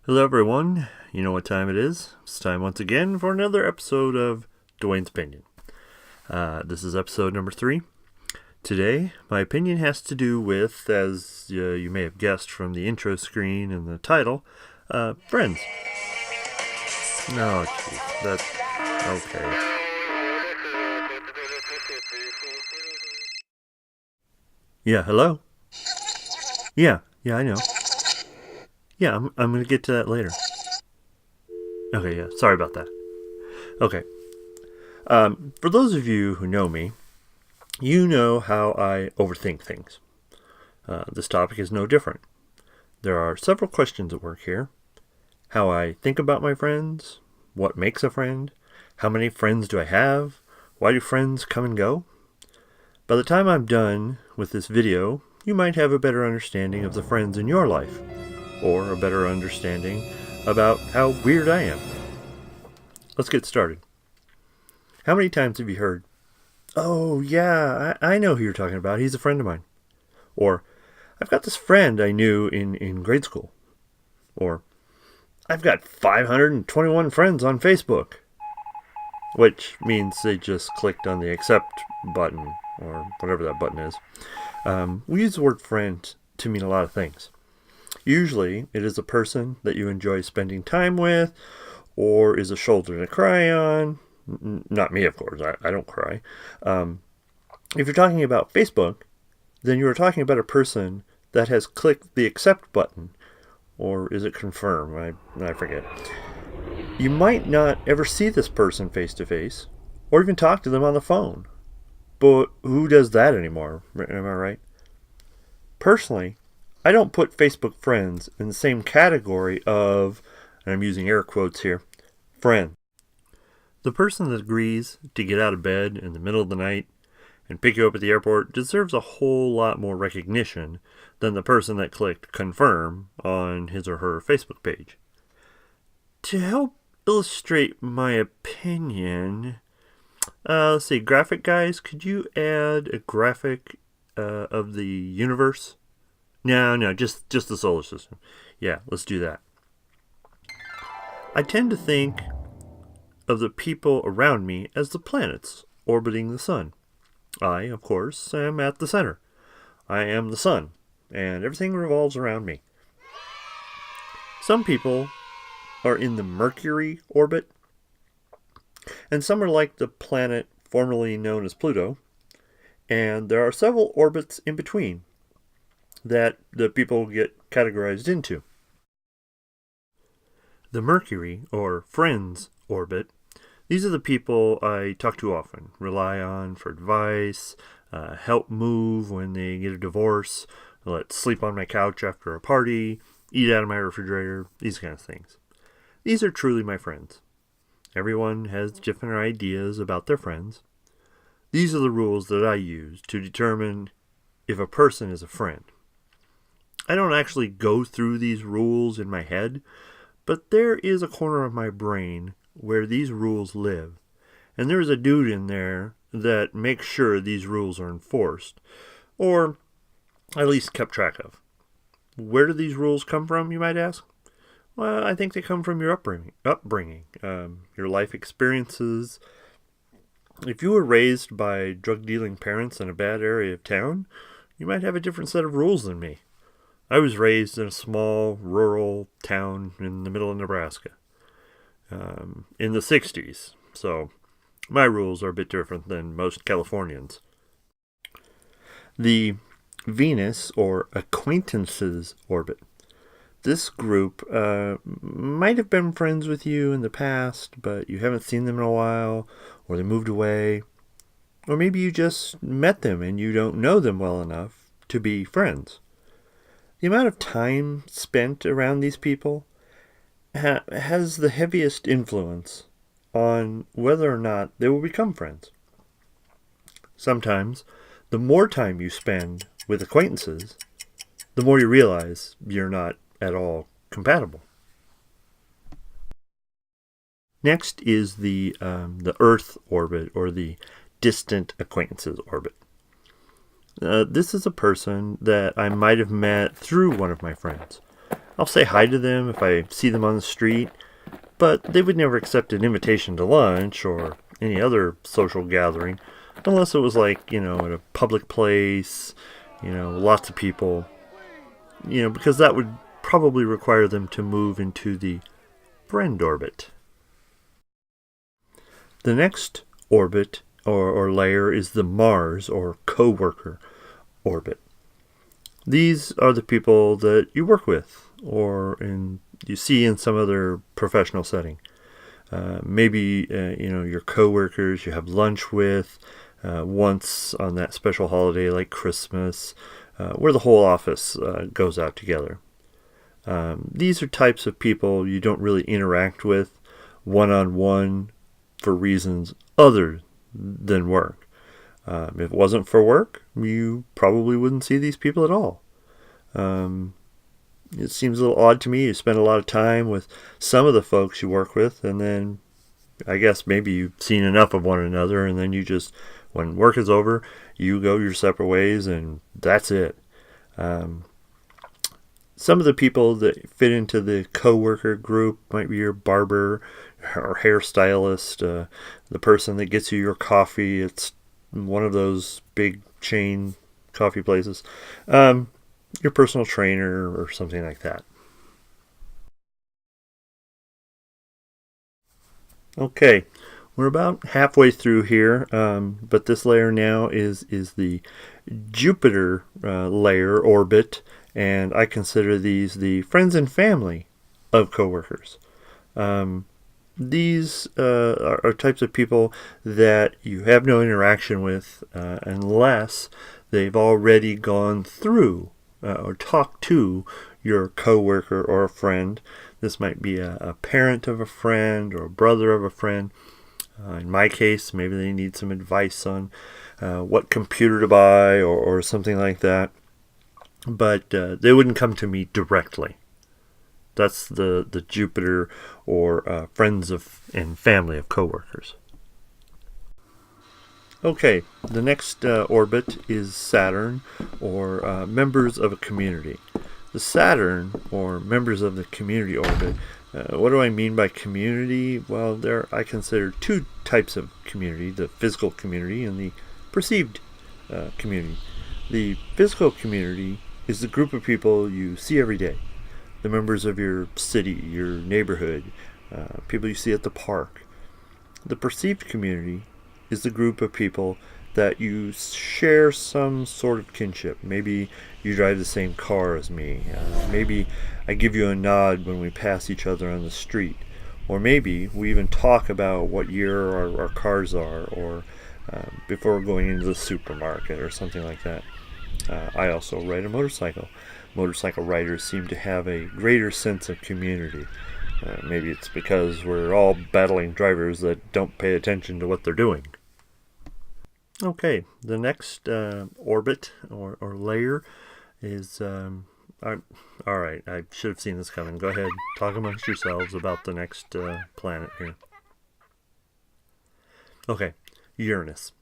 Hello everyone, you know what time it is. It's time once again for another episode of Duane's Opinion. This is episode number 3. Today, my opinion has to do with, as you may have guessed from the intro screen and the title, friends. No, jeez, that's okay. Yeah, hello? Yeah, I know. Yeah, I'm gonna get to that later. Okay, yeah, sorry about that. Okay. For those of you who know me, you know how I overthink things. This topic is no different. There are several questions at work here. How I think about my friends, what makes a friend, how many friends do I have, why do friends come and go? By the time I'm done with this video, you might have a better understanding of the friends in your life, or a better understanding about how weird I am. Let's get started. How many times have you heard, "Oh, yeah, I know who you're talking about. He's a friend of mine." Or, "I've got this friend I knew in grade school." Or, "I've got 521 friends on Facebook." Which means they just clicked on the accept button, or whatever that button is. We use the word friend to mean a lot of things. Usually, it is a person that you enjoy spending time with, or is a shoulder to cry on. Not me, of course. I don't cry. If you're talking about Facebook, then you are talking about a person that has clicked the accept button. Or is it confirm? I forget. You might not ever see this person face to face, or even talk to them on the phone. But who does that anymore? Am I right? Personally, I don't put Facebook friends in the same category of, and I'm using air quotes here, friend. The person that agrees to get out of bed in the middle of the night and pick you up at the airport deserves a whole lot more recognition than the person that clicked confirm on his or her Facebook page. To help illustrate my opinion, let's see, graphic guys, could you add a graphic of the universe? No, just the solar system. Yeah, let's do that. I tend to think of the people around me as the planets orbiting the sun. I, of course, am at the center. I am the sun, and everything revolves around me. Some people are in the Mercury orbit, and some are like the planet formerly known as Pluto, and there are several orbits in between that the people get categorized into. The Mercury, or Friends, orbit, these are the people I talk to often, rely on for advice, help move when they get a divorce, let sleep on my couch after a party, eat out of my refrigerator, these kind of things. These are truly my friends. Everyone has different ideas about their friends. These are the rules that I use to determine if a person is a friend. I don't actually go through these rules in my head, but there is a corner of my brain where these rules live, and there is a dude in there that makes sure these rules are enforced, or at least kept track of. Where do these rules come from, you might ask? Well, I think they come from your upbringing, your life experiences. If you were raised by drug-dealing parents in a bad area of town, you might have a different set of rules than me. I was raised in a small, rural town in the middle of Nebraska in the 60s, so my rules are a bit different than most Californians. The Venus, or acquaintances orbit. This group might have been friends with you in the past, but you haven't seen them in a while, or they moved away, or maybe you just met them and you don't know them well enough to be friends. The amount of time spent around these people has the heaviest influence on whether or not they will become friends. Sometimes, the more time you spend with acquaintances, the more you realize you're not at all compatible. Next is the Earth orbit, or the distant acquaintances orbit. This is a person that I might have met through one of my friends. I'll say hi to them if I see them on the street, but they would never accept an invitation to lunch or any other social gathering unless it was like, at a public place, lots of people, because that would probably require them to move into the friend orbit. The next orbit or layer is the Mars or coworker orbit. These are the people that you work with you see in some other professional setting. Maybe your coworkers you have lunch with once on that special holiday like Christmas, where the whole office goes out together. These are types of people you don't really interact with one-on-one for reasons other than work. If it wasn't for work, you probably wouldn't see these people at all. It seems a little odd to me. You spend a lot of time with some of the folks you work with, and then I guess maybe you've seen enough of one another, and then when work is over, you go your separate ways, and that's it. Some of the people that fit into the coworker group might be your barber or hairstylist, the person that gets you your coffee. It's one of those big chain coffee places. Your personal trainer or something like that. Okay, we're about halfway through here, but this layer now is the Jupiter layer orbit, and I consider these the friends and family of coworkers. These are types of people that you have no interaction with unless they've already gone through or talked to your coworker or a friend. This might be a parent of a friend or a brother of a friend. In my case, maybe they need some advice on what computer to buy or something like that. But they wouldn't come to me directly. That's the Jupiter or friends of and family of coworkers. Okay, the next orbit is Saturn or members of a community. The Saturn or members of the community orbit. What do I mean by community? Well, I consider two types of community: the physical community and the perceived community. The physical community is the group of people you see every day. The members of your city, your neighborhood, people you see at the park. The perceived community is the group of people that you share some sort of kinship. Maybe you drive the same car as me. Maybe I give you a nod when we pass each other on the street. Or maybe we even talk about what year our cars are, or before going into the supermarket or something like that. I also ride a motorcycle. Motorcycle riders seem to have a greater sense of community. Maybe it's because we're all battling drivers that don't pay attention to what they're doing. Okay, the next orbit or layer is... all right, I should have seen this coming. Go ahead, talk amongst yourselves about the next planet here. Okay, Uranus.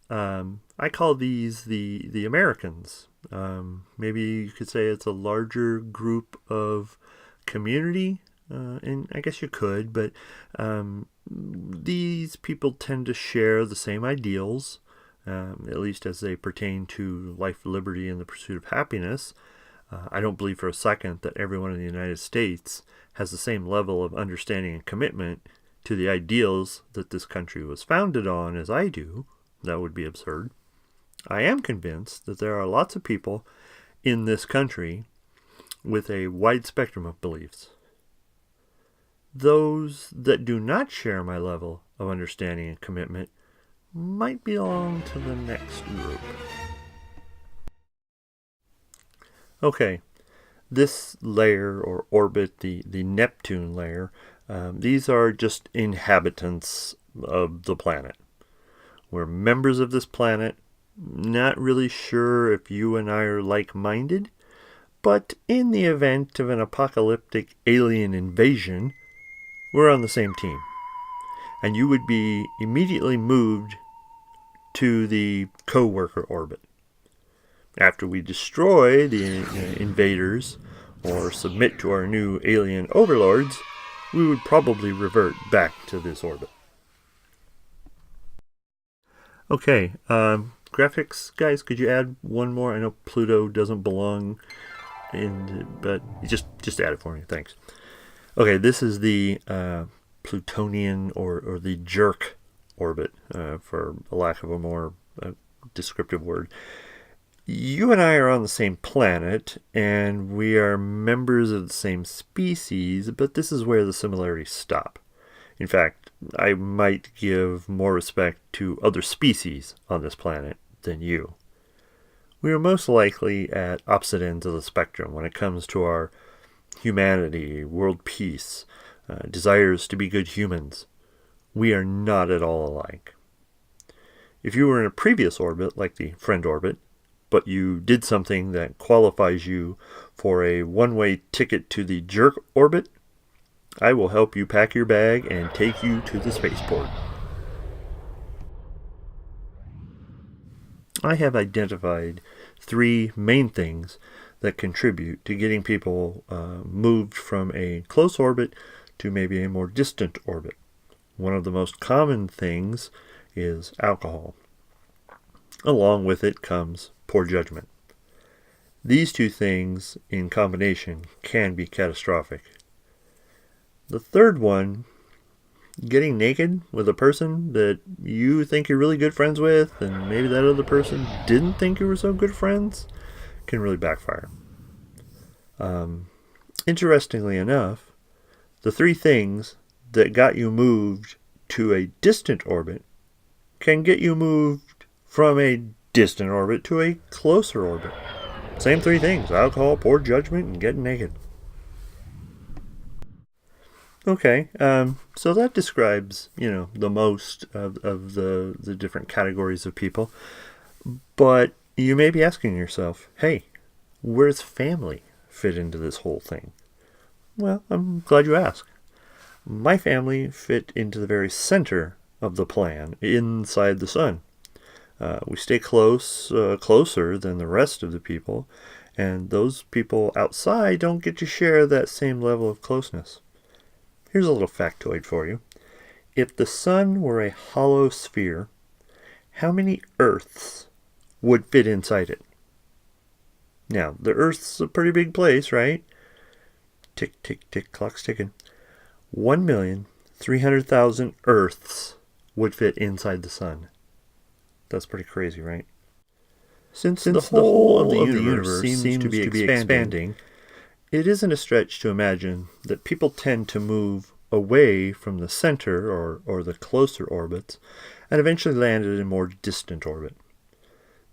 I call these the Americans. Maybe you could say it's a larger group of community, and I guess you could, but these people tend to share the same ideals, at least as they pertain to life, liberty, and the pursuit of happiness. I don't believe for a second that everyone in the United States has the same level of understanding and commitment to the ideals that this country was founded on as I do. That would be absurd. I am convinced that there are lots of people in this country with a wide spectrum of beliefs. Those that do not share my level of understanding and commitment might belong to the next group. Okay, this layer or orbit, the Neptune layer, these are just inhabitants of the planet. We're members of this planet, not really sure if you and I are like-minded, but in the event of an apocalyptic alien invasion, we're on the same team. And you would be immediately moved to the coworker orbit. After we destroy the invaders or submit to our new alien overlords, we would probably revert back to this orbit. Okay, graphics guys, could you add one more? I know Pluto doesn't belong in, but just add it for me. Thanks. Okay, this is the Plutonian or the jerk orbit, for lack of a more descriptive word. You and I are on the same planet, and we are members of the same species, but this is where the similarities stop. In fact, I might give more respect to other species on this planet than you. We are most likely at opposite ends of the spectrum when it comes to our humanity, world peace, desires to be good humans. We are not at all alike. If you were in a previous orbit, like the friend orbit, but you did something that qualifies you for a one-way ticket to the jerk orbit, I will help you pack your bag and take you to the spaceport. I have identified 3 main things that contribute to getting people moved from a close orbit to maybe a more distant orbit. One of the most common things is alcohol. Along with it comes poor judgment. These 2 things in combination can be catastrophic. The third one, getting naked with a person that you think you're really good friends with, and maybe that other person didn't think you were so good friends, can really backfire. Interestingly enough, the 3 things that got you moved to a distant orbit can get you moved from a distant orbit to a closer orbit. Same 3 things: alcohol, poor judgment, and getting naked. Okay, so that describes, the most of the different categories of people. But you may be asking yourself, hey, where's family fit into this whole thing? Well, I'm glad you asked. My family fit into the very center of the plan, inside the sun. We stay closer than the rest of the people, and those people outside don't get to share that same level of closeness. Here's a little factoid for you. If the sun were a hollow sphere, how many Earths would fit inside it? Now, the Earth's a pretty big place, right? Tick, tick, tick, clock's ticking. 1,300,000 Earths would fit inside the sun. That's pretty crazy, right? Since the whole of the universe seems to be expanding, it isn't a stretch to imagine that people tend to move away from the center or the closer orbits and eventually land in a more distant orbit.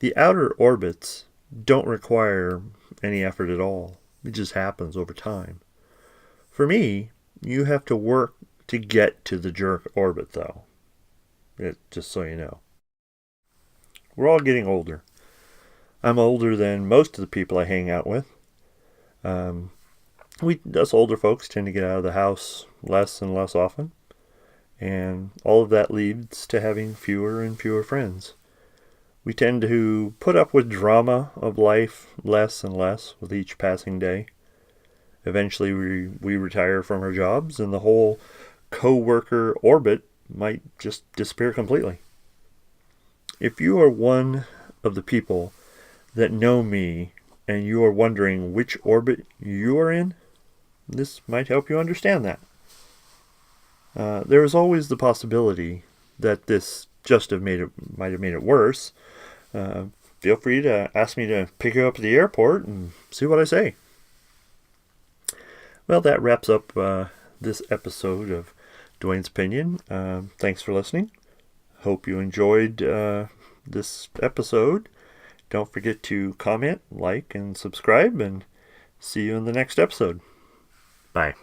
The outer orbits don't require any effort at all. It just happens over time. For me, you have to work to get to the jerk orbit, though. Just so you know. We're all getting older. I'm older than most of the people I hang out with. Us older folks tend to get out of the house less and less often, and all of that leads to having fewer and fewer friends. We tend to put up with drama of life less and less with each passing day. Eventually we retire from our jobs, and the whole co-worker orbit might just disappear completely. If you are one of the people that know me and you are wondering which orbit you are in, this might help you understand that. There is always the possibility that this might have made it worse. Feel free to ask me to pick you up at the airport and see what I say. Well, that wraps up this episode of Duane's Opinion. Thanks for listening. Hope you enjoyed this episode. Don't forget to comment, like, and subscribe, and see you in the next episode. Bye.